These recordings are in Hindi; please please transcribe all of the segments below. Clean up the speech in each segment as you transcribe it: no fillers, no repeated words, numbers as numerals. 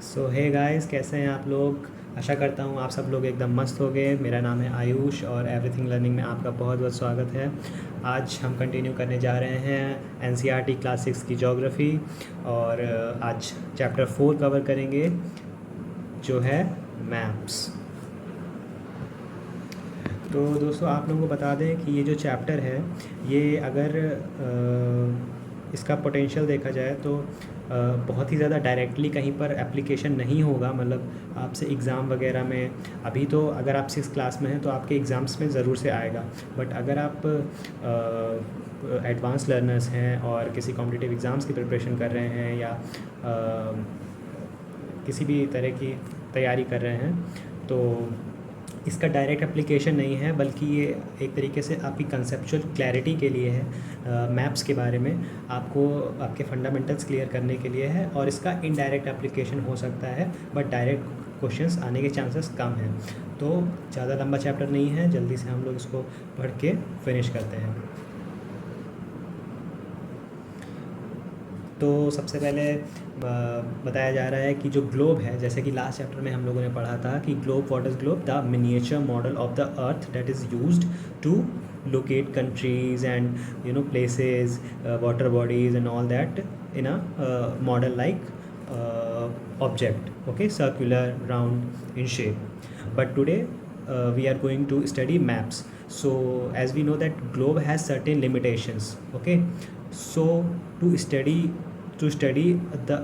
सो हे गाइस, कैसे हैं आप लोग। आशा करता हूँ आप सब लोग एकदम मस्त हो गए। मेरा नाम है आयुष और एवरीथिंग लर्निंग में आपका बहुत बहुत स्वागत है। आज हम कंटिन्यू करने जा रहे हैं एनसीईआरटी क्लासिक्स की ज्योग्राफी और आज चैप्टर 4 कवर करेंगे जो है मैप्स। तो दोस्तों आप लोगों को बता दें कि ये जो चैप्टर है ये अगर इसका पोटेंशियल देखा जाए तो बहुत ही ज़्यादा डायरेक्टली कहीं पर एप्लीकेशन नहीं होगा। मतलब आपसे एग्ज़ाम वगैरह में, अभी तो अगर आप 6 क्लास में हैं तो आपके एग्ज़ाम्स में ज़रूर से आएगा। बट अगर आप एडवांस लर्नर्स हैं और किसी कॉम्पिटिटिव एग्ज़ाम्स की प्रिपरेशन कर रहे हैं या किसी भी तरह की तैयारी कर रहे हैं तो इसका डायरेक्ट एप्लीकेशन नहीं है, बल्कि ये एक तरीके से आपकी कंसेप्चुअल क्लैरिटी के लिए है। मैप्स के बारे में आपको आपके फंडामेंटल्स क्लियर करने के लिए है और इसका इनडायरेक्ट एप्लीकेशन हो सकता है, बट डायरेक्ट क्वेश्चंस आने के चांसेस कम हैं। तो ज़्यादा लंबा चैप्टर नहीं है, जल्दी से हम लोग इसको पढ़ के फिनिश करते हैं। तो सबसे पहले बताया जा रहा है कि जो ग्लोब है, जैसे कि लास्ट चैप्टर में हम लोगों ने पढ़ा था कि globe, what is globe, the miniature model of the earth that is used to locate countries and places, water bodies and all that in a model like object, okay, circular, round in shape. But today we are going to study maps. So as we know that globe has certain limitations, okay. So to study the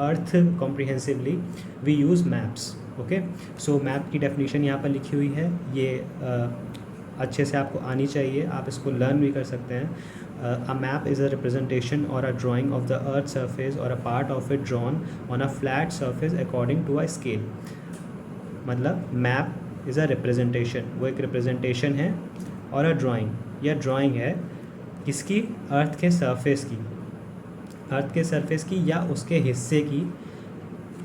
earth comprehensively we use maps, okay. So map की definition यहाँ पर लिखी हुई है, ये अच्छे से आपको आनी चाहिए, आप इसको लर्न भी कर सकते हैं। A map is a representation or a drawing of the earth surface or a part of it drawn on a flat surface according to a scale. मतलब मैप इज़ अ रिप्रेजेंटेशन, वो एक रिप्रेजेंटेशन है, और अ ड्राइंग या ड्राइंग है किसकी, अर्थ के सरफेस की, अर्थ के सरफेस की या उसके हिस्से की,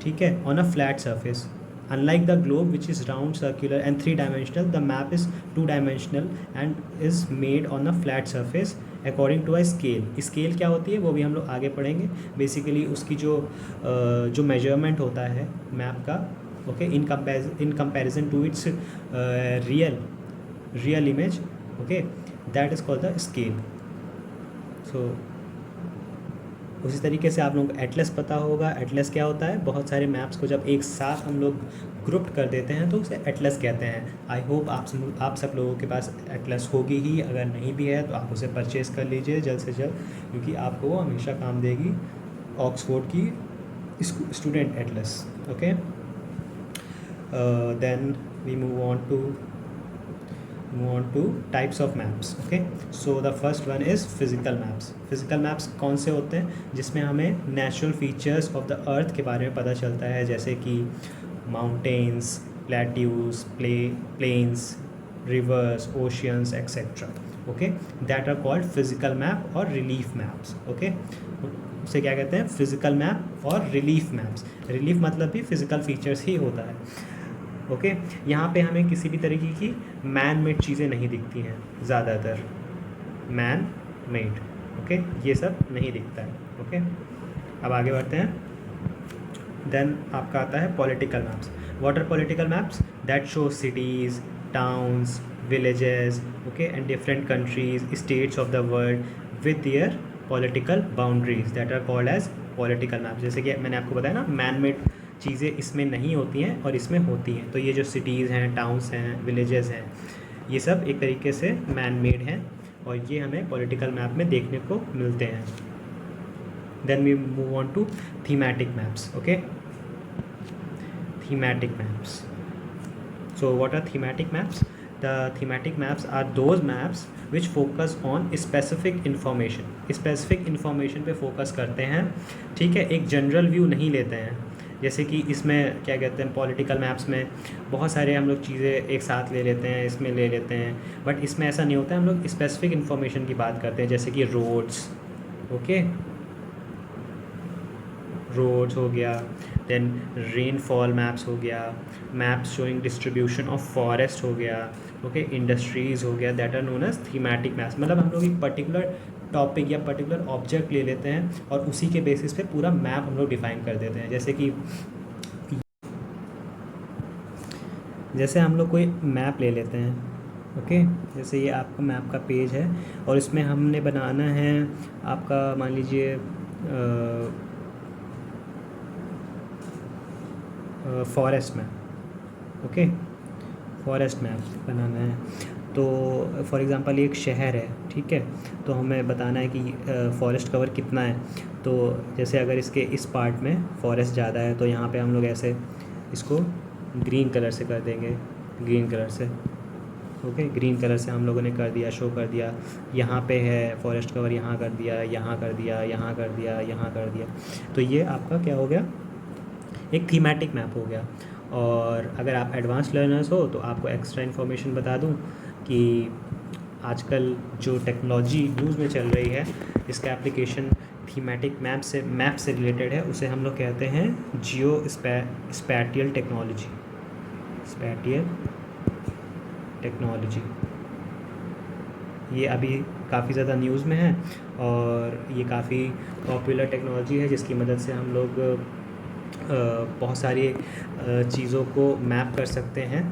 ठीक है, on a flat surface. Unlike the globe which is round, circular and 3-dimensional, the map is 2-dimensional and is made on a flat surface according to a scale. Scale क्या होती है वो भी हम लोग आगे पढ़ेंगे। बेसिकली उसकी जो मेजरमेंट होता है मैप का, okay, in comparison to its real image, okay, that is called the scale. So उसी तरीके से आप लोगों को एटलस पता होगा। एटलस क्या होता है, बहुत सारे मैप्स को जब एक साथ हम लोग ग्रुप्ड कर देते हैं तो उसे एटलस कहते हैं। आई होप आप सब लोगों के पास एटलस होगी ही, अगर नहीं भी है तो आप उसे परचेज़ कर लीजिए जल्द से जल्द, क्योंकि आपको वो हमेशा काम देगी। ऑक्सफोर्ड की student atlas, okay. Then we move on to types of maps, okay. So the first one is physical maps. Physical maps कौन से होते हैं, जिसमें हमें natural features of the earth के बारे में पता चलता है, जैसे कि mountains, plateaus, plains, rivers, oceans, etc. okay, that are called physical map और relief maps, okay. उसे क्या कहते हैं, physical map और relief maps। relief मतलब भी physical features ही होता है, ओके। यहाँ पे हमें किसी भी तरीके की मैन मेड चीज़ें नहीं दिखती हैं, ज़्यादातर मैन मेड, ओके, ये सब नहीं दिखता है, ओके। अब आगे बढ़ते हैं। देन आपका आता है political maps. What are political maps, that show cities, towns, villages, okay, and different countries, states of the world with their political boundaries, that are called as political maps. जैसे कि मैंने आपको बताया ना, मैन मेड चीज़ें इसमें नहीं होती हैं और इसमें होती हैं। तो ये जो सिटीज़ हैं, टाउन्स हैं, विलेजेस हैं, ये सब एक तरीके से मैन मेड हैं और ये हमें पॉलिटिकल मैप में देखने को मिलते हैं। Then we move on to thematic maps, okay. Thematic maps, so what are thematic maps, the thematic maps are those maps which focus on specific information. Specific information पे फोकस करते हैं, ठीक है, एक जनरल व्यू नहीं लेते हैं। जैसे कि इसमें क्या कहते हैं, पॉलिटिकल मैप्स में बहुत सारे हम लोग चीज़ें एक साथ ले लेते हैं, इसमें ले लेते हैं, बट इसमें ऐसा नहीं होता है। हम लोग स्पेसिफिक इन्फॉर्मेशन की बात करते हैं, जैसे कि रोड्स, ओके, रोड्स हो गया, देन रेनफॉल मैप्स हो गया, maps showing distribution of forest हो गया, ओके, इंडस्ट्रीज़ हो गया, that are known as thematic maps. मतलब हम लोग एक पर्टिकुलर टॉपिक या पर्टिकुलर ऑब्जेक्ट ले लेते हैं और उसी के बेसिस पे पूरा मैप हम लोग डिफाइन कर देते हैं। जैसे कि जैसे हम लोग कोई मैप ले लेते हैं, ओके, जैसे ये आपका मैप का पेज है और इसमें हमने बनाना है आपका, मान लीजिए forest map, okay, forest map बनाना है। तो फॉर एग्ज़ाम्पल एक शहर है, ठीक है, तो हमें बताना है कि फॉरेस्ट कवर कितना है। तो जैसे अगर इसके इस पार्ट में फॉरेस्ट ज़्यादा है तो यहाँ पे हम लोग ऐसे इसको ग्रीन कलर से कर देंगे, ग्रीन कलर से, ओके, ग्रीन कलर से हम लोगों ने कर दिया, शो कर दिया। यहाँ पे है फॉरेस्ट कवर, यहाँ कर दिया, यहाँ कर दिया, यहाँ कर दिया, यहाँ कर दिया। तो ये आपका क्या हो गया, एक थीमेटिक मैप हो गया। और अगर आप एडवांस लर्नर्स हो तो आपको एक्स्ट्रा इन्फॉर्मेशन बता दूं कि आजकल जो टेक्नोलॉजी यूज़ में चल रही है, इसका एप्लीकेशन थीमेटिक मैप से रिलेटेड है, उसे हम लोग कहते हैं जियो स्पैटियल टेक्नोलॉजी, स्पैटियल टेक्नोलॉजी। ये अभी काफ़ी ज़्यादा न्यूज़ में है और ये काफ़ी पॉपुलर टेक्नोलॉजी है जिसकी मदद से हम लोग बहुत सारी चीज़ों को मैप कर सकते हैं,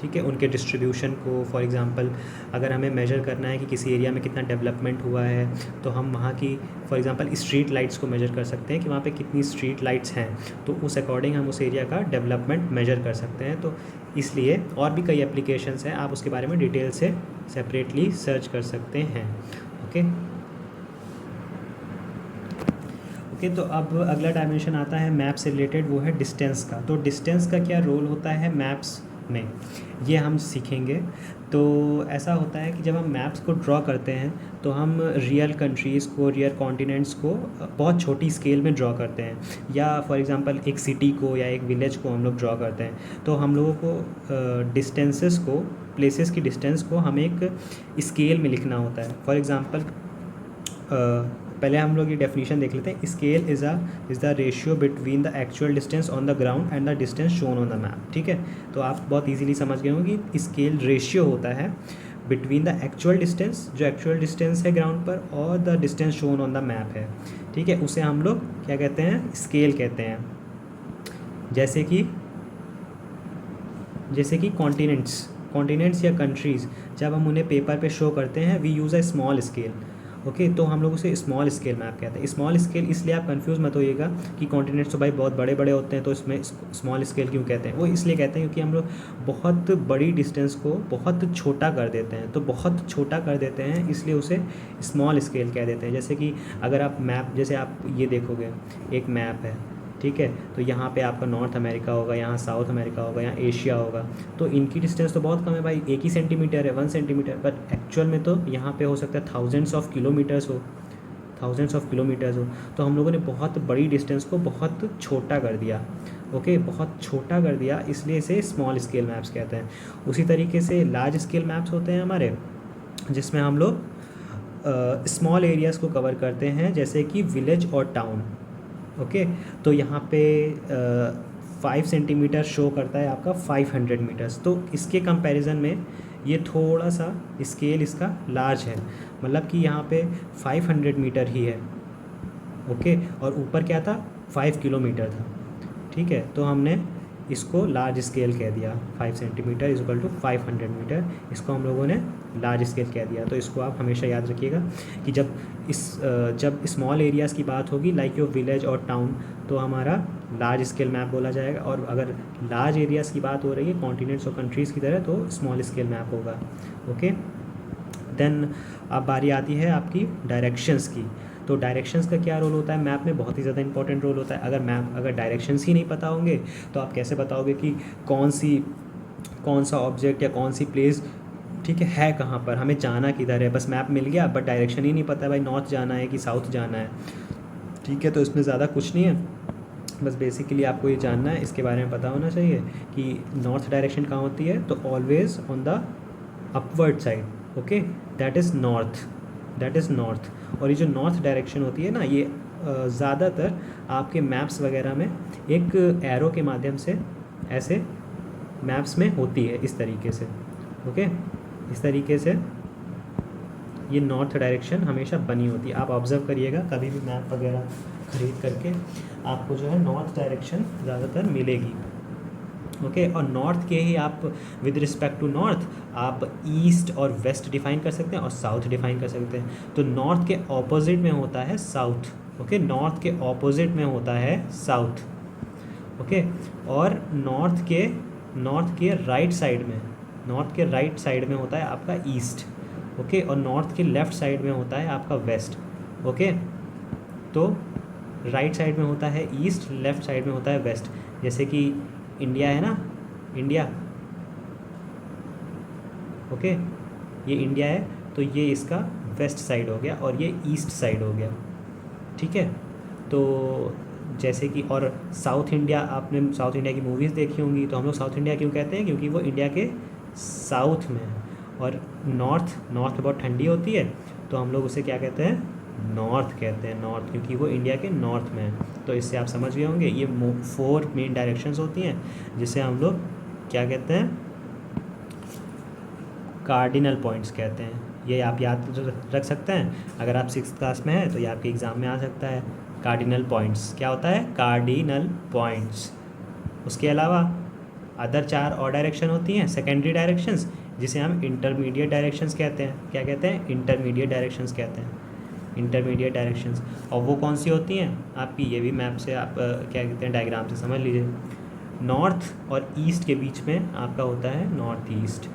ठीक है, उनके डिस्ट्रीब्यूशन को। फॉर एग्ज़ाम्पल अगर हमें मेजर करना है कि किसी एरिया में कितना डेवलपमेंट हुआ है तो हम वहाँ की फॉर एग्ज़ाम्पल स्ट्रीट लाइट्स को मेजर कर सकते हैं कि वहाँ पे कितनी स्ट्रीट लाइट्स हैं, तो उस अकॉर्डिंग हम उस एरिया का डेवलपमेंट मेजर कर सकते हैं। तो इसलिए और भी कई एप्लीकेशंस हैं, आप उसके बारे में डिटेल से सेपरेटली सर्च कर सकते हैं, ओके। तो अब अगला डायमेंशन आता है मैप से रिलेटेड, वो है डिस्टेंस का। तो डिस्टेंस का क्या रोल होता है मैप्स में, ये हम सीखेंगे। तो ऐसा होता है कि जब हम मैप्स को ड्रॉ करते हैं तो हम रियल कंट्रीज़ को, रियल कॉन्टिनेंट्स को बहुत छोटी स्केल में ड्रॉ करते हैं, या फॉर एग्जांपल एक सिटी को या एक विलेज को हम लोग ड्रॉ करते हैं। तो हम लोगों को डिस्टेंसेस को, प्लेसेस की डिस्टेंस को हमें एक स्केल में लिखना होता है। फॉर एग्ज़ाम्पल पहले हम लोग ये डेफिनेशन देख लेते हैं। Scale is the ratio between the actual distance on the ground and the distance shown on the map, ठीक है। तो आप बहुत इजीली समझ गए होंगे कि स्केल रेशियो होता है बिटवीन द एक्चुअल डिस्टेंस, जो एक्चुअल डिस्टेंस है ग्राउंड पर, और the distance shown on the map है, ठीक है। उसे हम लोग क्या कहते हैं, स्केल कहते हैं। जैसे कि कॉन्टिनेंट्स या कंट्रीज़, जब हम उन्हें पेपर पे शो करते हैं we use a small scale, okay, तो हम लोग उसे स्मॉल स्केल मैप कहते हैं। स्मॉल स्केल इसलिए आप कंफ्यूज मत होइएगा कि कॉन्टिनेंट्स तो भाई बहुत बड़े बड़े होते हैं तो इसमें स्मॉल स्केल क्यों कहते हैं। वो इसलिए कहते हैं क्योंकि हम लोग बहुत बड़ी डिस्टेंस को बहुत छोटा कर देते हैं, तो बहुत छोटा कर देते हैं इसलिए उसे स्मॉल स्केल कह देते हैं। जैसे कि अगर आप मैप, जैसे आप ये देखोगे, एक मैप है, ठीक है, तो यहाँ पे आपका नॉर्थ अमेरिका होगा, यहाँ साउथ अमेरिका होगा, यहाँ एशिया होगा, तो इनकी डिस्टेंस तो बहुत कम है भाई, 1 ही सेंटीमीटर है, 1 सेंटीमीटर, बट एक्चुअल में तो यहाँ पे हो सकता है थाउजेंड्स ऑफ किलोमीटर्स हो। तो हम लोगों ने बहुत बड़ी डिस्टेंस को बहुत छोटा कर दिया, ओके, बहुत छोटा कर दिया, इसलिए इसे स्मॉल स्केल मैप्स कहते हैं। उसी तरीके से लार्ज स्केल मैप्स होते हैं हमारे, जिसमें हम लोग स्मॉल एरियाज़ को कवर करते हैं, जैसे कि विलेज और टाउन, ओके। तो यहाँ पे 5 सेंटीमीटर शो करता है आपका 500 मीटर्स, तो इसके कंपैरिजन में ये थोड़ा सा स्केल इसका लार्ज है, मतलब कि यहाँ पे 500 मीटर ही है, ओके, और ऊपर क्या था, 5 किलोमीटर था, ठीक है। तो हमने इसको लार्ज स्केल कह दिया, 5 centimetre is equal to 500 metre, इसको हम लोगों ने लार्ज स्केल कह दिया। तो इसको आप हमेशा याद रखिएगा कि जब स्मॉल एरियाज़ की बात होगी लाइक योर विलेज और टाउन, तो हमारा लार्ज स्केल मैप बोला जाएगा, और अगर लार्ज एरियाज़ की बात हो रही है कॉन्टिनेंट्स और कंट्रीज़ की तरह, तो स्मॉल स्केल मैप होगा, ओके। देन अब बारी आती है आपकी डायरेक्शंस की। तो डायरेक्शंस का क्या रोल होता है मैप में, बहुत ही ज़्यादा इंपॉर्टेंट रोल होता है। अगर डायरेक्शंस ही नहीं पता होंगे तो आप कैसे बताओगे कि कौन सा ऑब्जेक्ट या कौन सी प्लेस, ठीक है कहाँ पर, हमें जाना किधर है, बस मैप मिल गया बट डायरेक्शन ही नहीं पता है भाई, नॉर्थ जाना है कि साउथ जाना है, ठीक है। तो इसमें ज़्यादा कुछ नहीं है, बस बेसिकली आपको ये जानना है, इसके बारे में पता होना चाहिए कि नॉर्थ डायरेक्शन कहाँ होती है, तो always on the upward side, okay, that is north. और ये जो नॉर्थ डायरेक्शन होती है ना, ये ज़्यादातर आपके मैप्स वगैरह में एक एरो के माध्यम से ऐसे मैप्स में होती है, इस तरीके से, ओके, इस तरीके से ये नॉर्थ डायरेक्शन हमेशा बनी होती है। आप ऑब्ज़र्व करिएगा कभी भी मैप वगैरह खरीद करके आपको जो है नॉर्थ डायरेक्शन ज़्यादातर मिलेगी, ओके। और नॉर्थ के ही आप विद रिस्पेक्ट टू नॉर्थ आप ईस्ट और वेस्ट डिफाइन कर सकते हैं और साउथ डिफाइन कर सकते हैं। तो नॉर्थ के ऑपोजिट में होता है साउथ। ओके, नॉर्थ के ऑपोजिट में होता है साउथ। ओके, और नॉर्थ के राइट साइड में, नॉर्थ के राइट साइड में होता है आपका ईस्ट। ओके, और नॉर्थ के लेफ्ट साइड में होता है आपका वेस्ट। ओके, तो राइट साइड में होता है ईस्ट, लेफ्ट साइड में होता है वेस्ट। जैसे कि इंडिया है ना, इंडिया, ओके, ये इंडिया है तो ये इसका वेस्ट साइड हो गया और ये ईस्ट साइड हो गया। ठीक है, तो जैसे कि और साउथ इंडिया, आपने साउथ इंडिया की मूवीज़ देखी होंगी, तो हम लोग साउथ इंडिया क्यों कहते हैं, क्योंकि वो इंडिया के साउथ में है। और नॉर्थ में बहुत ठंडी होती है तो हम लोग उसे क्या कहते हैं, नॉर्थ कहते हैं, नॉर्थ, क्योंकि वो इंडिया के नॉर्थ में है। तो इससे आप समझ गए होंगे ये 4 मेन डायरेक्शंस होती हैं जिसे हम लोग क्या कहते हैं, कार्डिनल पॉइंट्स कहते हैं। ये आप याद रख सकते हैं, अगर आप 6th क्लास में हैं तो ये आपके एग्ज़ाम में आ सकता है। कार्डिनल पॉइंट्स क्या होता है, कार्डिनल पॉइंट्स। उसके अलावा अदर 4 और डायरेक्शन होती हैं, सेकेंडरी डायरेक्शंस, जिसे हम इंटरमीडिएट डायरेक्शंस कहते हैं। क्या कहते हैं, इंटरमीडिएट डायरेक्शंस कहते हैं, इंटरमीडिएट डायरेक्शंस। और वो कौन सी होती हैं आपकी, ये भी मैप से आप क्या कहते हैं, डायग्राम से समझ लीजिए। नॉर्थ और ईस्ट के बीच में आपका होता है नॉर्थ ईस्ट,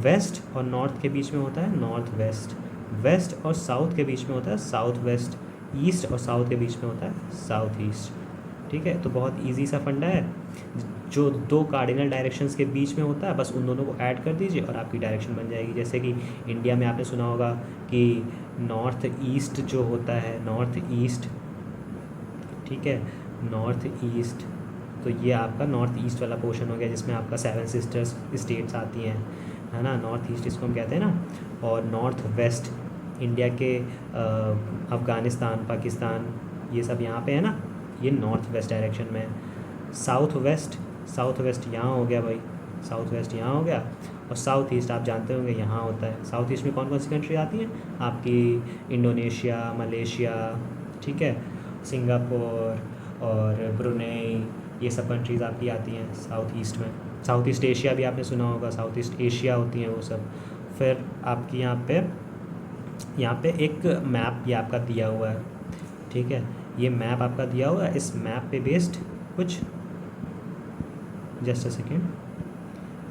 वेस्ट और नॉर्थ के बीच में होता है नॉर्थ वेस्ट, वेस्ट और साउथ के बीच में होता है साउथ वेस्ट, ईस्ट और साउथ के बीच में होता है साउथ ईस्ट। ठीक है, तो बहुत इजी सा फंडा है। जो 2 कार्डिनल डायरेक्शंस के बीच में होता है बस उन दोनों को ऐड कर दीजिए और आपकी डायरेक्शन बन जाएगी। जैसे कि इंडिया में आपने सुना होगा कि नॉर्थ ईस्ट जो होता है, नॉर्थ ईस्ट, ठीक है, नॉर्थ ईस्ट, तो ये आपका नॉर्थ ईस्ट वाला पोर्शन हो गया जिसमें आपका 7 सिस्टर्स स्टेट्स आती हैं, है ना, नॉर्थ ईस्ट इसको हम कहते हैं ना। और नॉर्थ वेस्ट इंडिया के अफ़गानिस्तान, पाकिस्तान, ये सब यहाँ पे है ना, ये नॉर्थ वेस्ट डायरेक्शन में है। साउथ वेस्ट यहाँ हो गया भाई, साउथ वेस्ट यहाँ हो गया। और साउथ ईस्ट आप जानते होंगे यहाँ होता है। साउथ ईस्ट में कौन कौन सी कंट्री आती हैं आपकी, इंडोनेशिया, मलेशिया, ठीक है, सिंगापुर और ब्रुनेई, ये सब कंट्रीज़ आपकी आती हैं साउथ ईस्ट में। साउथ ईस्ट एशिया भी आपने सुना होगा, साउथ ईस्ट एशिया होती हैं वो सब। फिर आपकी यहाँ पे एक मैप ये आपका दिया हुआ है, ठीक है, ये मैप आपका दिया हुआ है। इस मैप पे बेस्ड कुछ, जस्ट अ सेकेंड,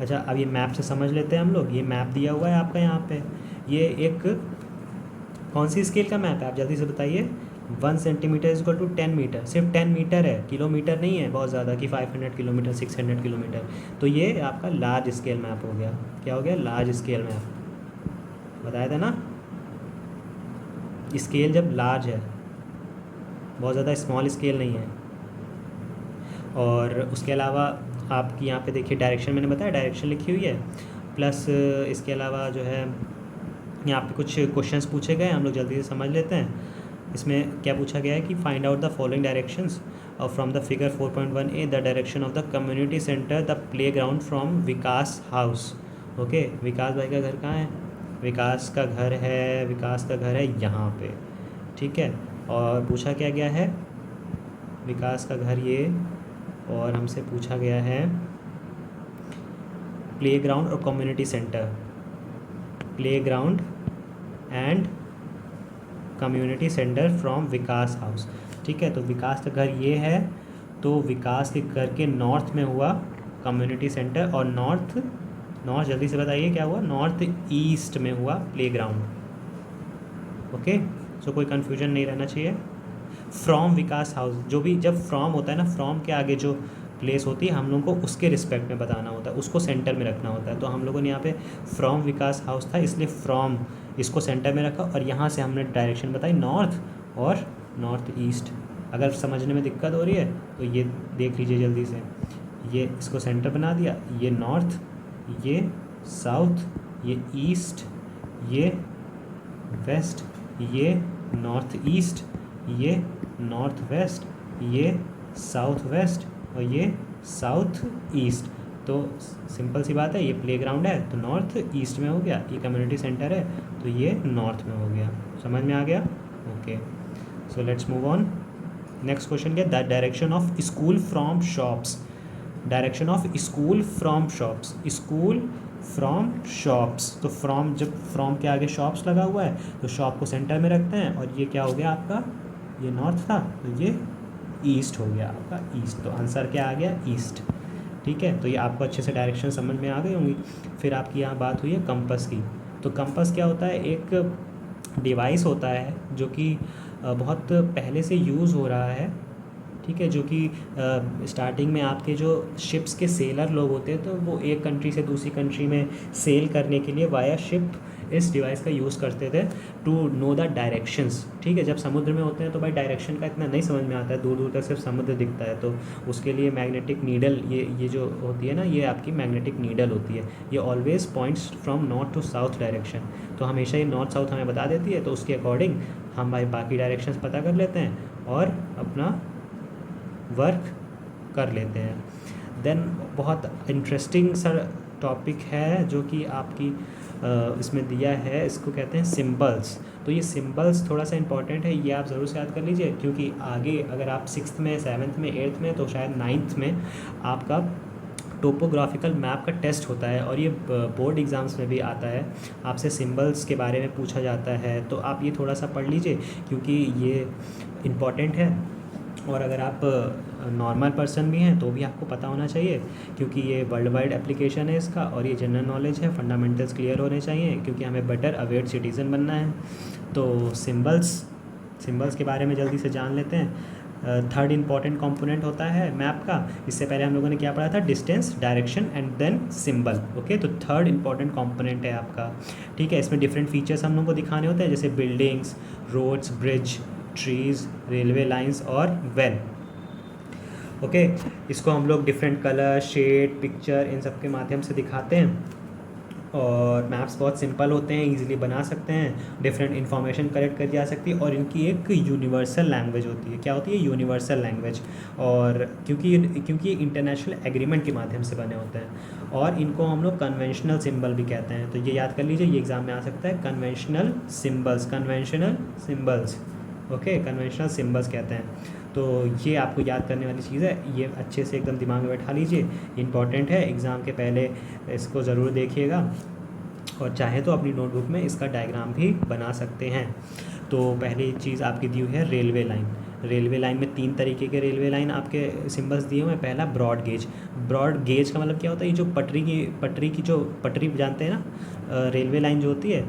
अच्छा अब ये मैप से समझ लेते हैं हम लोग। ये मैप दिया हुआ है आपका यहाँ पे, ये एक कौन सी स्केल का मैप है आप जल्दी से बताइए। 1 centimetre is equal to 10 metre, सिर्फ 10 मीटर है, किलोमीटर नहीं है बहुत ज़्यादा कि 500 किलोमीटर 600 किलोमीटर। तो ये आपका लार्ज स्केल मैप हो गया। क्या हो गया, लार्ज स्केल मैप, बताया था ना, स्केल जब लार्ज है, बहुत ज़्यादा स्मॉल स्केल नहीं है। और उसके अलावा आपकी यहाँ पे देखिए डायरेक्शन, मैंने बताया डायरेक्शन लिखी हुई है, प्लस इसके अलावा जो है यहाँ पे कुछ क्वेश्चंस पूछे गए, हम लोग जल्दी से समझ लेते हैं। इसमें क्या पूछा गया है कि find out the following directions और from the figure 4.1a the direction of the community centre the playground from Vikas house. Okay, Vikas भाई का घर कहाँ है, विकास का घर है यहाँ पे, ठीक है। और पूछा क्या गया है, विकास का घर ये, और हमसे पूछा गया है प्ले ग्राउंड और community centre, play ground and community centre from Vikas house, ठीक है। तो विकास का घर ये है, तो विकास के घर के नॉर्थ में हुआ कम्युनिटी सेंटर, और नॉर्थ जल्दी से बताइए क्या हुआ, नॉर्थ ईस्ट में हुआ प्ले ग्राउंड। ओके, सो कोई कन्फ्यूजन नहीं रहना चाहिए। फ्रॉम विकास हाउस, जो भी जब फ्रॉम होता है ना, फ्रॉम के आगे जो प्लेस होती है हम लोगों को उसके रिस्पेक्ट में बताना होता है, उसको सेंटर में रखना होता है। तो हम लोगों ने यहाँ पे फ्रॉम विकास हाउस था इसलिए फ्रॉम इसको सेंटर में रखा, और यहाँ से हमने डायरेक्शन बताई नॉर्थ और नॉर्थ ईस्ट। अगर समझने में दिक्कत हो रही है तो ये देख लीजिए जल्दी से, ये इसको सेंटर बना दिया, ये नॉर्थ, ये साउथ, ये ईस्ट, ये वेस्ट, ये नॉर्थ ईस्ट, ये नॉर्थ वेस्ट, ये साउथ वेस्ट और ये साउथ ईस्ट। तो सिंपल सी बात है, ये प्लेग्राउंड है तो नॉर्थ ईस्ट में हो गया, ये कम्युनिटी सेंटर है तो ये नॉर्थ में हो गया। समझ में आ गया? Okay, so let's move on. Next question क्या, the direction of school from shops. Direction of school from shops, school from shops, तो फ्रॉम, जब फ्रॉम के आगे शॉप्स लगा हुआ है तो शॉप को सेंटर में रखते हैं, और ये क्या हो गया आपका, ये नॉर्थ था तो ये ईस्ट हो गया आपका, ईस्ट, तो आंसर क्या आ गया, ईस्ट। ठीक है, तो ये आपको अच्छे से डायरेक्शन समझ में आ गई होंगी। फिर आपकी यहाँ बात हुई है कंपास की। तो कंपास क्या होता है, एक डिवाइस होता है जो कि बहुत पहले से यूज़ हो रहा है, ठीक है, जो कि स्टार्टिंग में आपके जो शिप्स के सेलर लोग होते हैं तो वो एक कंट्री से दूसरी कंट्री में सेल करने के लिए वाया शिप इस डिवाइस का यूज़ करते थे टू नो द डायरेक्शंस। ठीक है, जब समुद्र में होते हैं तो भाई डायरेक्शन का इतना नहीं समझ में आता है, दूर दूर तक सिर्फ समुद्र दिखता है, तो उसके लिए मैग्नेटिक नीडल, ये जो होती है ना, ये आपकी मैग्नेटिक नीडल होती है, ये always points from north to south direction, तो हमेशा ये नॉर्थ साउथ हमें बता देती है, तो उसके अकॉर्डिंग हम भाई बाकी डायरेक्शंस पता कर लेते हैं और अपना वर्क कर लेते हैं। देन बहुत इंटरेस्टिंग सा टॉपिक है जो कि आपकी इसमें दिया है, इसको कहते हैं सिंबल्स। तो ये सिंबल्स थोड़ा सा इंपॉर्टेंट है, ये आप ज़रूर से याद कर लीजिए, क्योंकि आगे अगर आप 6th में, 7th में, 8th में, तो शायद 9th में आपका टोपोग्राफिकल मैप का टेस्ट होता है, और ये बोर्ड एग्ज़ाम्स में भी आता है, आपसे सिंबल्स के बारे में पूछा जाता है, तो आप ये थोड़ा सा पढ़ लीजिए क्योंकि ये इम्पॉर्टेंट है। और अगर आप नॉर्मल पर्सन भी हैं तो भी आपको पता होना चाहिए, क्योंकि ये वर्ल्ड वाइड एप्लीकेशन है इसका, और ये जनरल नॉलेज है, फंडामेंटल्स क्लियर होने चाहिए, क्योंकि हमें बेटर अवेयर सिटीज़न बनना है। तो सिंबल्स के बारे में जल्दी से जान लेते हैं। थर्ड इंपॉर्टेंट कंपोनेंट होता है मैप का, इससे पहले हम लोगों ने क्या पढ़ा था, distance, direction and then symbol. Okay, तो थर्ड इंपॉर्टेंट कंपोनेंट है आपका। ठीक है, इसमें डिफरेंट फीचर्स हम लोगों को दिखाने होते हैं, जैसे buildings, roads, bridge, trees, railway lines और वेल। ओके, इसको हम लोग डिफरेंट कलर, शेड, पिक्चर, इन सब के माध्यम से दिखाते हैं, और मैप्स बहुत सिंपल होते हैं, इजीली बना सकते हैं, डिफरेंट इन्फॉर्मेशन कलेक्ट करी जा सकती है, और इनकी एक यूनिवर्सल लैंग्वेज होती है। क्या होती है, यूनिवर्सल लैंग्वेज, और क्योंकि इंटरनेशनल एग्रीमेंट के माध्यम से बने होते हैं, और इनको हम लोग कन्वेंशनल सिंबल भी कहते हैं। तो ये याद कर लीजिए, ये एग्ज़ाम में आ सकता है, conventional symbols. Okay, conventional symbols कहते हैं। तो ये आपको याद करने वाली चीज़ है, ये अच्छे से एकदम दिमाग में बैठा लीजिए, इंपॉर्टेंट है, एग्ज़ाम के पहले इसको ज़रूर देखिएगा, और चाहे तो अपनी नोटबुक में इसका डायग्राम भी बना सकते हैं। तो पहली चीज़ आपकी दी हुई है रेलवे लाइन। रेलवे लाइन में 3 तरीके के रेलवे लाइन आपके सिंबल्स दिए हुए हैं। पहला ब्रॉड गेज। ब्रॉड गेज का मतलब क्या होता है, ये जो पटरी की जो पटरी जानते हैं ना, रेलवे लाइन जो होती है,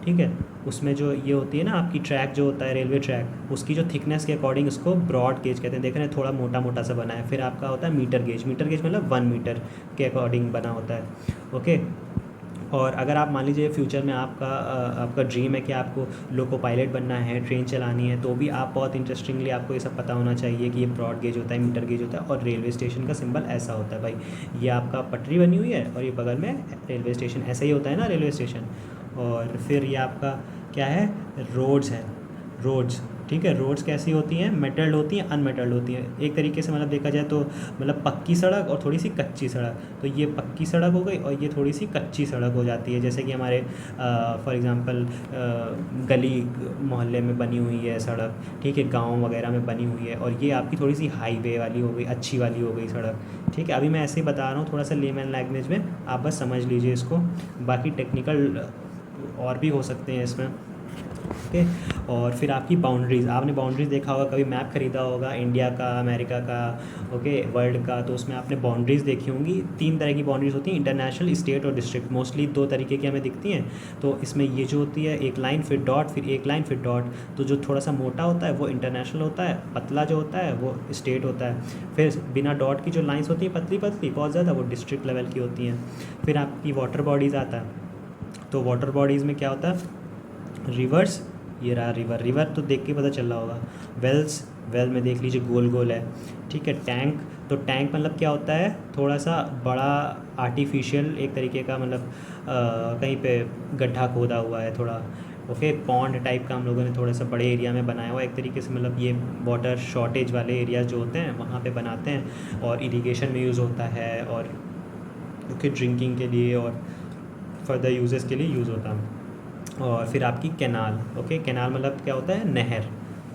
ठीक है, उसमें जो ये होती है ना आपकी ट्रैक जो होता है, रेलवे ट्रैक, उसकी जो थिकनेस के अकॉर्डिंग उसको ब्रॉड गेज कहते हैं। देख रहे हैं, थोड़ा मोटा मोटा सा बना है। फिर आपका होता है मीटर गेज। मीटर गेज मतलब 1 मीटर के अकॉर्डिंग बना होता है। ओके, और अगर आप मान लीजिए फ्यूचर में आपका ड्रीम है कि आपको लोको पायलट बनना है, ट्रेन चलानी है, तो भी आप बहुत इंटरेस्टिंगली आपको ये सब पता होना चाहिए कि ये ब्रॉड गेज होता है, मीटर गेज होता है, और रेलवे स्टेशन का सिंबल ऐसा होता है। भाई, ये आपका पटरी बनी हुई है और ये बगल में रेलवे स्टेशन, ऐसा ही होता है ना रेलवे स्टेशन। और फिर ये आपका क्या है, रोड्स है, रोड्स। ठीक है, रोड्स कैसी होती हैं, मेटल्ड होती हैं, अनमेटल्ड होती हैं। एक तरीके से मतलब देखा जाए तो मतलब पक्की सड़क और थोड़ी सी कच्ची सड़क। तो ये पक्की सड़क हो गई और ये थोड़ी सी कच्ची सड़क हो जाती है, जैसे कि हमारे फॉर एग्ज़ाम्पल गली मोहल्ले में बनी हुई है सड़क, ठीक है, गांव वगैरह में बनी हुई है, और ये आपकी थोड़ी सी हाईवे वाली हो गई, अच्छी वाली हो गई सड़क। ठीक है, अभी मैं ऐसे ही बता रहा हूँ थोड़ा सा लेमन लैंग्वेज में, आप बस समझ लीजिए इसको, बाकी टेक्निकल और भी हो सकते हैं इसमें। ओके, और फिर आपकी बाउंड्रीज़, आपने बाउंड्रीज़ देखा होगा, कभी मैप ख़रीदा होगा इंडिया का, अमेरिका का, ओके, वर्ल्ड का, तो उसमें आपने बाउंड्रीज़ देखी होंगी। 3 तरह की बाउंड्रीज़ होती हैं, इंटरनेशनल, स्टेट और डिस्ट्रिक्ट। मोस्टली 2 तरीके की हमें दिखती हैं। तो इसमें ये जो होती है, एक लाइन फिर डॉट, फिर एक लाइन फिर डॉट। तो जो थोड़ा सा मोटा होता है वो इंटरनेशनल होता है, पतला जो होता है वो स्टेट होता है। फिर बिना डॉट की जो लाइन्स होती हैं पतली पतली बहुत ज़्यादा, वो डिस्ट्रिक्ट लेवल की होती हैं। फिर आपकी वाटर बॉडीज़ आता है। तो वाटर बॉडीज़ में क्या होता है, रिवर्स, ये रहा रिवर, रिवर तो देख के पता चल रहा होगा। वेल्स, वेल में देख लीजिए गोल गोल है। ठीक है, टैंक, तो टैंक मतलब क्या होता है, थोड़ा सा बड़ा आर्टिफिशियल एक तरीके का, मतलब कहीं पे गड्ढा खोदा हुआ है थोड़ा। ओके, पॉन्ड टाइप का हम लोगों ने थोड़ा सा बड़े एरिया में बनाया हुआ है एक तरीके से, मतलब ये वाटर शॉर्टेज वाले एरियाज जो होते हैं वहाँ पे बनाते हैं, और इरिगेशन में यूज़ होता है, और ओके, ड्रिंकिंग के लिए और फर्दर यूजेस के लिए यूज़ होता है। और फिर आपकी कैनाल। ओके, कैनाल मतलब क्या होता है, नहर।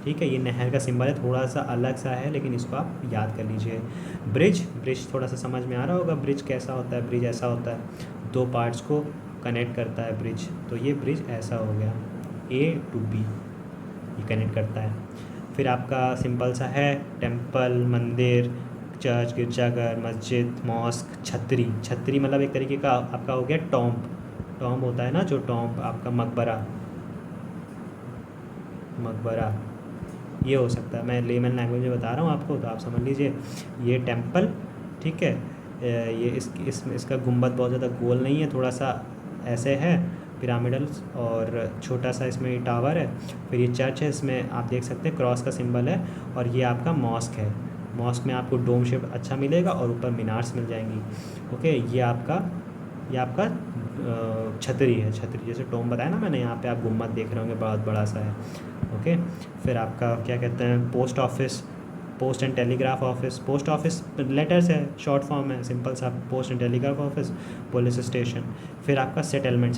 ठीक है, ये नहर का सिंबल है, थोड़ा सा अलग सा है लेकिन इसको आप याद कर लीजिए। ब्रिज, ब्रिज थोड़ा सा समझ में आ रहा होगा, ब्रिज कैसा होता है, ब्रिज ऐसा होता है, दो पार्ट्स को कनेक्ट करता है ब्रिज, तो ये ब्रिज ऐसा हो गया, A to B ये कनेक्ट करता है। फिर आपका सिंपल सा है टेम्पल, मंदिर, चर्च, गिरजाघर, मस्जिद, मॉस्क, छतरी, छतरी मतलब एक तरीके का आपका हो गया टॉम्ब, टॉम्ब होता है ना जो टॉम्ब आपका मकबरा, मकबरा ये हो सकता है, मैं लेमन लैंग्वेज में बता रहा हूँ आपको तो आप समझ लीजिए। ये टेम्पल, ठीक है, ये इसका गुंबद बहुत ज़्यादा गोल नहीं है, थोड़ा सा ऐसे है पिरामिडल्स, और छोटा सा इसमें टावर है। फिर ये चर्च है, इसमें आप देख सकते हैं क्रॉस का सिंबल है। और ये आपका मॉस्क है, मॉस्क में आपको डोम शेप अच्छा मिलेगा और ऊपर मीनार्स मिल जाएंगी। ओके, ये आपका छतरी है, छतरी जैसे टोम बताया ना मैंने, यहाँ पे आप गुम्बद देख रहे होंगे बहुत बड़ा सा है। ओके, फिर आपका क्या कहते हैं post office, post and telegraph office, post office letters है, शॉर्ट फॉर्म है, सिंपल सा post and telegraph office, police station. फिर आपका सेटलमेंट,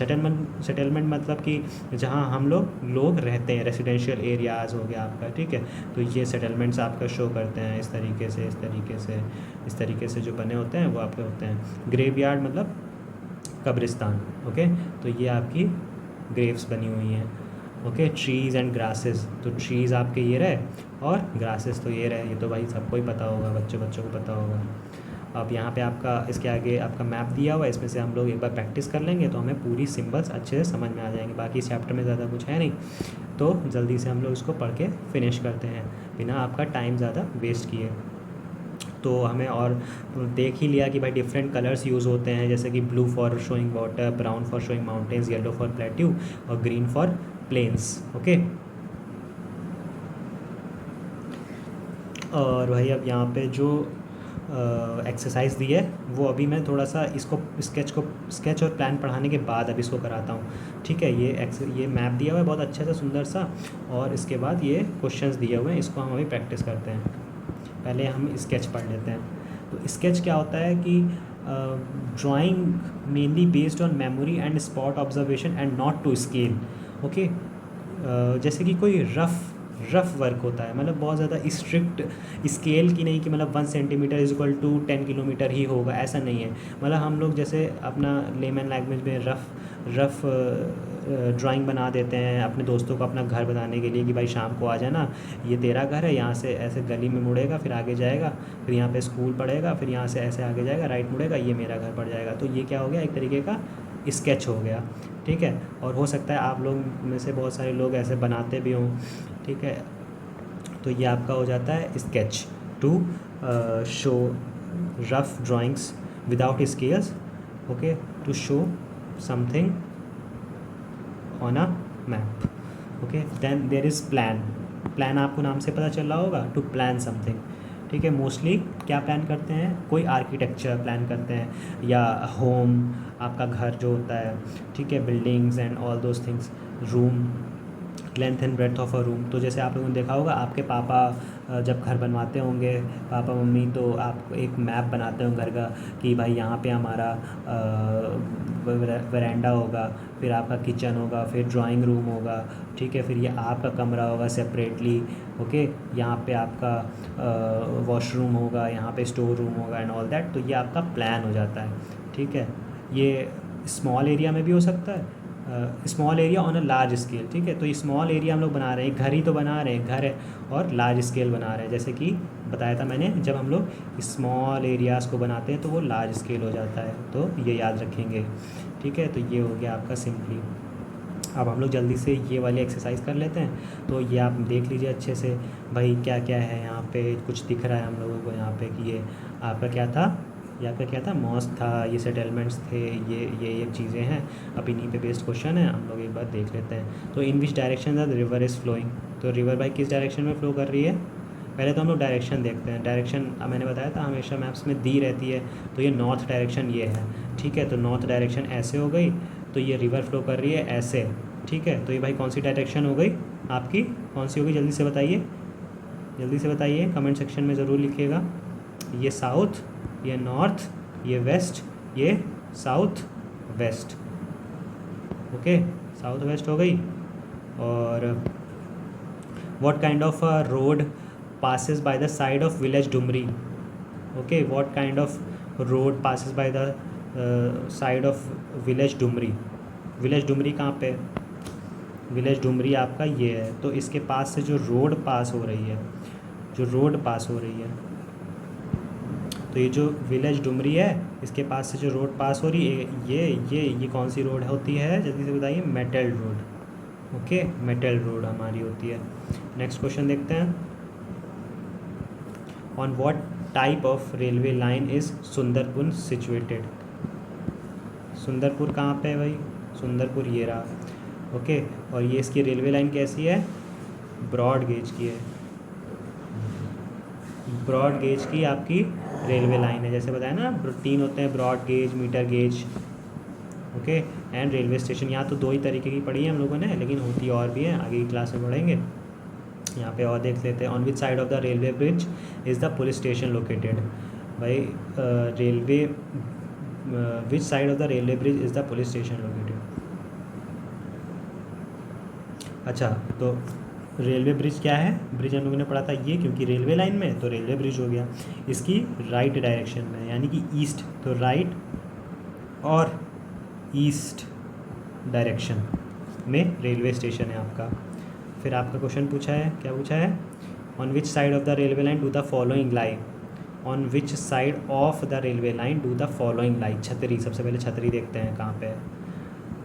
सेटलमेंट मतलब कि जहाँ हम लोग रहते हैं, रेसिडेंशियल एरियाज़ हो गया आपका, ठीक है। तो ये सेटलमेंट्स आपका शो करते हैं इस तरीके से जो बने होते हैं वो आपके होते हैं। ग्रेवयार्ड मतलब कब्रिस्तान। ओके, तो ये आपकी ग्रेव्स बनी हुई हैं। ओके, ट्रीज़ एंड ग्रासेस, तो ट्रीज़ आपके ये रहे और ग्रासेस तो ये रहे, ये तो भाई सबको ही पता होगा, बच्चों को पता होगा। अब यहाँ पे आपका इसके आगे आपका मैप दिया हुआ है, इसमें से हम लोग एक बार प्रैक्टिस कर लेंगे तो हमें पूरी सिंबल्स अच्छे से समझ में आ जाएंगे। बाकी इस चैप्टर में ज़्यादा कुछ है नहीं, तो जल्दी से हम लोग इसको पढ़ के फिनिश करते हैं बिना आपका टाइम ज़्यादा वेस्ट किए। तो हमें और देख ही लिया कि भाई डिफरेंट कलर्स यूज़ होते हैं, जैसे कि blue for showing water, brown for showing mountains, yellow for plateau और ग्रीन फॉर प्लेन्स। ओके, और भाई अब यहाँ पे जो एक्सरसाइज दी है वो अभी मैं थोड़ा सा इसको स्केच और प्लान पढ़ाने के बाद अब इसको कराता हूँ, ठीक है। ये मैप दिया हुआ है बहुत अच्छा सा सुंदर सा, और इसके बाद ये क्वेश्चंस दिए हुए हैं, इसको हम अभी प्रैक्टिस करते हैं। पहले हम स्केच पढ़ लेते हैं। तो स्केच क्या होता है कि drawing mainly based on memory and spot observation and not to scale. Okay, जैसे कि कोई रफ़ वर्क होता है, मतलब बहुत ज़्यादा स्ट्रिक्ट स्केल की नहीं कि मतलब 1 centimetre is equal to 10 kilometre ही होगा, ऐसा नहीं है। मतलब हम लोग जैसे अपना लेमन लैंग्वेज में रफ़ ड्राइंग बना देते हैं अपने दोस्तों को अपना घर बनाने के लिए कि भाई शाम को आ जाना, ये तेरा घर है, यहाँ से ऐसे गली में मुड़ेगा, फिर आगे जाएगा, फिर यहाँ पे स्कूल पड़ेगा, फिर यहाँ से ऐसे आगे जाएगा, राइट मुड़ेगा, ये मेरा घर पड़ जाएगा। तो ये क्या हो गया, एक तरीके का स्केच हो गया, ठीक है। और हो सकता है आप लोग में से बहुत सारे लोग ऐसे बनाते भी हों, ठीक है। तो ये आपका हो जाता है sketch to show rough drawings without scales, okay, to show something on a map. Okay, then there is plan, plan आपको नाम से पता चल रहा होगा, टू प्लान समथिंग, ठीक है। मोस्टली क्या प्लान करते हैं, कोई आर्किटेक्चर प्लान करते हैं या होम, आपका घर जो होता है, ठीक है, buildings and all those things, room, length and breadth of a room. तो जैसे आप लोगों ने देखा होगा आपके पापा जब घर बनवाते होंगे, पापा मम्मी, तो आप एक मैप बनाते हो घर का कि भाई यहाँ पे हमारा वरांडा होगा, फिर आपका किचन होगा, फिर ड्राइंग रूम होगा, ठीक है, फिर ये आपका कमरा होगा सेपरेटली, ओके, यहाँ पे आपका वॉशरूम होगा, यहाँ पे स्टोर रूम होगा एंड ऑल दैट। तो ये आपका प्लान हो जाता है, ठीक है। ये स्मॉल एरिया में भी हो सकता है, small area on a large scale, ठीक है। तो ये स्मॉल एरिया हम लोग बना रहे हैं, घर ही तो बना रहे हैं, घर है, और लार्ज स्केल बना रहे हैं, जैसे कि बताया था मैंने, जब हम लोग स्मॉल एरियाज़ को बनाते हैं तो वो लार्ज स्केल हो जाता है, तो ये याद रखेंगे, ठीक है। तो ये हो गया आपका सिंपली। अब हम लोग जल्दी से ये वाली एक्सरसाइज कर लेते हैं। तो ये आप देख लीजिए अच्छे से, भाई क्या क्या है यहाँ पे, कुछ दिख रहा है हम लोगों को यहाँ पे कि ये आपका क्या था, ये आपका क्या था, मॉस्क था, ये सेटलमेंट्स थे, ये चीज़ें हैं। अब इन्हीं पे बेस्ड क्वेश्चन है, हम लोग एक बार देख लेते हैं। तो in which direction the river is flowing, तो रिवर भाई किस डायरेक्शन में फ़्लो कर रही है, पहले तो हम लोग डायरेक्शन देखते हैं। डायरेक्शन मैंने बताया था हमेशा मैप्स में दी रहती है, तो ये नॉर्थ डायरेक्शन ये है, ठीक है। तो नॉर्थ डायरेक्शन ऐसे हो गई, तो ये रिवर फ्लो कर रही है ऐसे, ठीक है। तो ये भाई कौन सी डायरेक्शन हो गई आपकी, कौन सी होगी, जल्दी से बताइए, कमेंट सेक्शन में ज़रूर लिखिएगा। ये साउथ, ये नॉर्थ, ये वेस्ट, ये south west, okay, south west हो गई। और what kind of road passes by the side of village Dumri. Okay, what kind of road passes by the side of village Dumri? village Dumri कहाँ पे? village Dumri आपका ये है, तो इसके पास से जो रोड पास हो रही है, जो रोड पास हो रही है, तो ये जो विलेज डुमरी है इसके पास से जो रोड पास हो रही है, ये कौन सी रोड होती है, जल्दी से बताइए? Metal road. Okay, metal road हमारी होती है। नेक्स्ट क्वेश्चन देखते हैं। On what type of railway line is Sundarpur situated? Sundarpur कहाँ पे है भाई? सुंदरपुर ये रहा। ओके, और ये इसकी रेलवे लाइन कैसी है? ब्रॉड गेज की है। ब्रॉड गेज की आपकी रेलवे लाइन है। जैसे बताया ना, 3 होते हैं, broad gauge, metre gauge, okay, and railway station. यहाँ तो 2 ही तरीके की पढ़ी है हम लोगों ने, लेकिन होती और भी है, आगे की क्लास में पढ़ेंगे। यहाँ पे और देख लेते हैं। On which side of the railway bridge is the police station located? भाई railway which side of the railway bridge is the police station located? अच्छा, तो रेलवे ब्रिज क्या है? ब्रिज हम लोगों ने पढ़ा था ये, क्योंकि रेलवे लाइन में, तो रेलवे ब्रिज हो गया। इसकी राइट डायरेक्शन में, यानी कि ईस्ट, तो राइट और ईस्ट डायरेक्शन में रेलवे स्टेशन है आपका। फिर आपका क्वेश्चन पूछा है, क्या पूछा है? On which side of the railway line do the following lie? On which side of the railway line do the following lie? छतरी, सबसे पहले छतरी देखते हैं कहाँ पे है।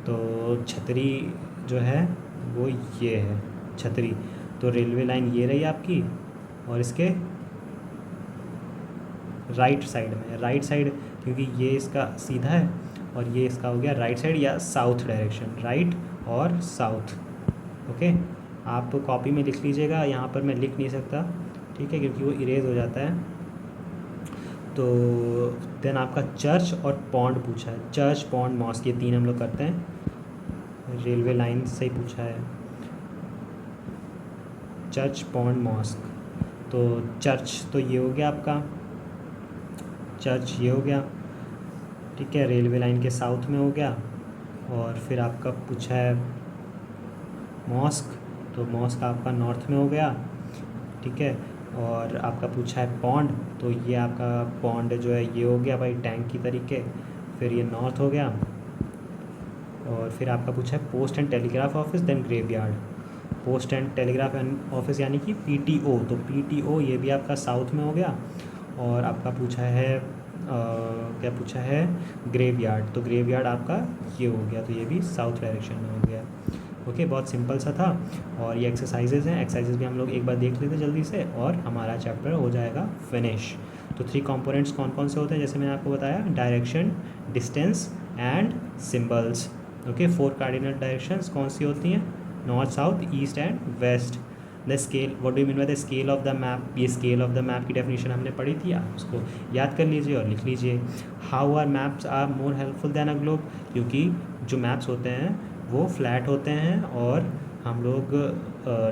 तो छतरी जो है वो ये है छतरी। तो रेलवे लाइन ये रही आपकी, और इसके राइट साइड में, राइट साइड, क्योंकि ये इसका सीधा है और ये इसका हो गया राइट साइड या साउथ डायरेक्शन, राइट और साउथ। ओके, आप कॉपी में लिख लीजिएगा, यहाँ पर मैं लिख नहीं सकता, ठीक है, क्योंकि वो इरेज हो जाता है। तो देन आपका चर्च और पॉन्ड पूछा है। चर्च, पॉन्ड, मॉस्क, ये 3 हम लोग करते हैं। रेलवे लाइन से ही पूछा है, चर्च, पॉन्ड, मॉस्क। तो चर्च तो ये हो गया आपका, चर्च ये हो गया, ठीक है, रेलवे लाइन के साउथ में हो गया। और फिर आपका पूछा है मॉस्क, तो मॉस्क आपका नॉर्थ में हो गया, ठीक है। और आपका पूछा है पॉन्ड, तो ये आपका पॉन्ड जो है ये हो गया भाई टैंक की तरीके, फिर ये नॉर्थ हो गया। और फिर आपका पूछा है post and telegraph office, then graveyard. Post and telegraph office यानी कि PTO, तो PTO ये भी आपका साउथ में हो गया। और आपका पूछा है क्या पूछा है? ग्रेवयार्ड, तो ग्रेवयार्ड आपका ये हो गया, तो ये भी साउथ डायरेक्शन में हो गया। ओके, बहुत सिंपल सा था। और ये एक्सरसाइजेज हैं, एक्सरसाइजेज भी हम लोग एक बार देख लेते जल्दी से, और हमारा चैप्टर हो जाएगा फिनिश। तो 3 कंपोनेंट्स कौन कौन से होते हैं, जैसे मैंने आपको बताया, direction, distance and symbols. Okay, 4 cardinal directions कौन सी होती हैं? North, south, east and west. The scale, what do you mean by the scale of the map? ये स्केल ऑफ द मैप की डेफिनेशन हमने पढ़ी थी, आप उसको याद कर लीजिए और लिख लीजिए। How are maps are more helpful than a globe? क्योंकि जो मैप्स होते हैं वो फ्लैट होते हैं और हम लोग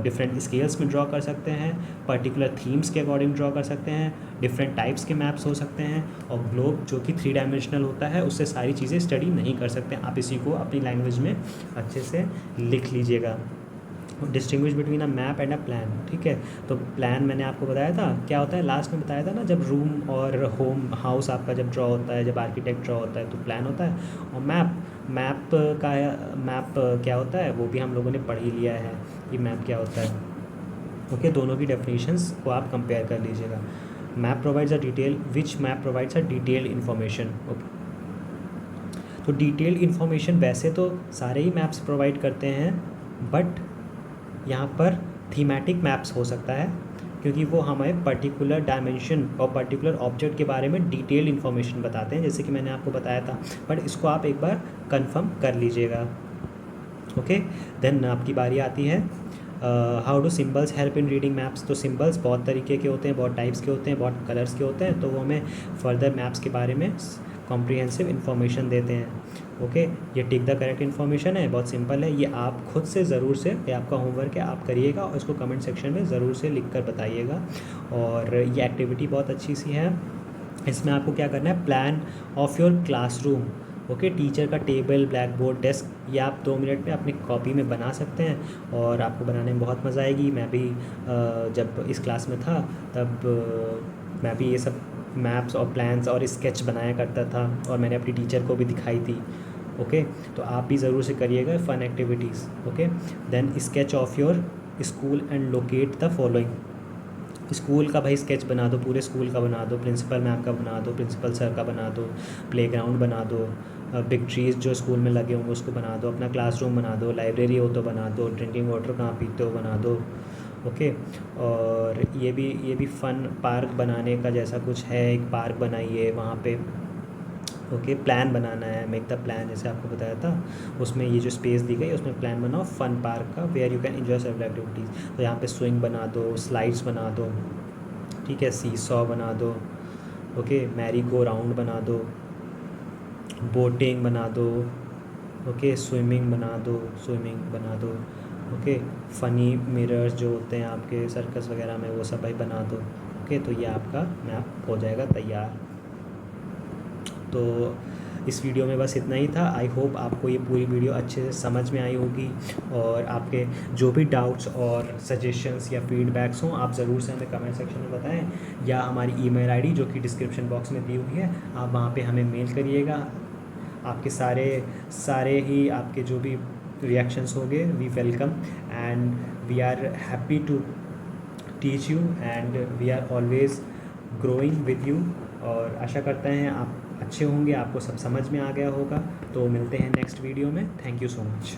डिफरेंट स्केल्स में ड्रॉ कर सकते हैं, पर्टिकुलर थीम्स के अकॉर्डिंग ड्रॉ कर सकते हैं, डिफरेंट टाइप्स के मैप्स हो सकते हैं। और ग्लोब जो कि 3 डायमेंशनल होता है, उससे सारी चीज़ें स्टडी नहीं कर सकते। आप इसी को अपनी लैंग्वेज में अच्छे से लिख लीजिएगा। Distinguish between a map and a plan, ठीक है। तो प्लान मैंने आपको बताया था क्या होता है, लास्ट में बताया था ना, जब रूम और होम हाउस आपका जब ड्रॉ होता है, जब आर्किटेक्ट ड्रॉ होता है, तो प्लान होता है। और मैप क्या होता है वो भी हम लोगों ने पढ़ ही लिया है कि मैप क्या होता है। ओके, दोनों की डेफिनेशंस को आप कंपेयर कर लीजिएगा। Map provides a detail, which map provides a detailed information? Okay, तो डिटेल्ड इन्फॉर्मेशन वैसे तो सारे ही मैप्स प्रोवाइड करते हैं, बट यहाँ पर थीमेटिक मैप्स हो सकता है, क्योंकि वो हमें पर्टिकुलर डायमेंशन और पर्टिकुलर ऑब्जेक्ट के बारे में डिटेल्ड इन्फॉर्मेशन बताते हैं, जैसे कि मैंने आपको बताया था। बट इसको आप एक बार कंफर्म कर लीजिएगा। ओके, देन आपकी बारी आती है how do symbols help in reading maps? तो सिम्बल्स बहुत तरीके के होते हैं, बहुत टाइप्स के होते हैं, बहुत कलर्स के होते हैं, तो वो हमें फर्दर मैप्स के बारे में कॉम्प्रिहेंसिव इन्फॉर्मेशन देते हैं। ओके, ये टिक द करेक्ट इन्फॉर्मेशन है, बहुत सिंपल है, ये आप खुद से ज़रूर से, ये आपका होमवर्क है, आप करिएगा और इसको कमेंट सेक्शन में ज़रूर से लिख कर बताइएगा। और ये एक्टिविटी बहुत अच्छी सी है। इसमें आपको क्या करना है, plan of your classroom, okay, teacher का टेबल, ब्लैक बोर्ड, डेस्क, ये आप 2 मिनट में अपनी कॉपी में बना सकते हैं और आपको बनाने में बहुत मज़ा आएगी। मैं भी जब इस क्लास में था तब मैं भी ये सब मैप्स और प्लान्स और स्केच बनाया करता था और मैंने अपनी टीचर को भी दिखाई थी। ओके, तो आप भी ज़रूर से करिएगा fun activities. Okay, then sketch of your school and locate the following. School का भाई स्केच बना दो, पूरे स्कूल का बना दो, प्रिंसिपल मैम का बना दो, प्रिंसिपल सर का बना दो, प्लेग्राउंड बना दो, बिग ट्रीज़ जो स्कूल में लगे होंगे उसको बना दो, अपना क्लासरूम बना दो, लाइब्रेरी हो तो बना दो, ड्रिंकिंग वाटर कहाँ पीते हो बना दो। ओके, और ये भी फ़न पार्क बनाने का जैसा कुछ है, एक पार्क बनाइए वहाँ पे। ओके, प्लान बनाना है, मेक द प्लान, जैसे आपको बताया था उसमें ये जो स्पेस दी गई उसमें प्लान बनाओ फ़न पार्क का, where you can enjoy several activities. तो यहाँ पे स्विंग बना दो, स्लाइड्स बना दो, ठीक है, सी सॉ बना दो, ओके, मैरी गो राउंड बना दो, बोटिंग बना दो, ओके, स्विमिंग बना दो, स्विमिंग बना दो, ओके, फ़नी मिरर्स जो होते हैं आपके सर्कस वगैरह में वो सब भाई बना दो। ओके, तो ये आपका मैप हो जाएगा तैयार। तो इस वीडियो में बस इतना ही था। आई होप आपको ये पूरी वीडियो अच्छे से समझ में आई होगी और आपके जो भी डाउट्स और सजेशंस या फीडबैक्स हों आप ज़रूर से हमें कमेंट सेक्शन में बताएं या हमारी ईमेल आईडी जो कि डिस्क्रिप्शन बॉक्स में दी हुई है आप वहाँ पे हमें मेल करिएगा। आपके सारे ही आपके जो भी रिएक्शंस होंगे we welcome and we are happy to teach you and we are always growing with you. और आशा करते हैं आप अच्छे होंगे, आपको सब समझ में आ गया होगा। तो मिलते हैं नेक्स्ट वीडियो में। Thank you so much.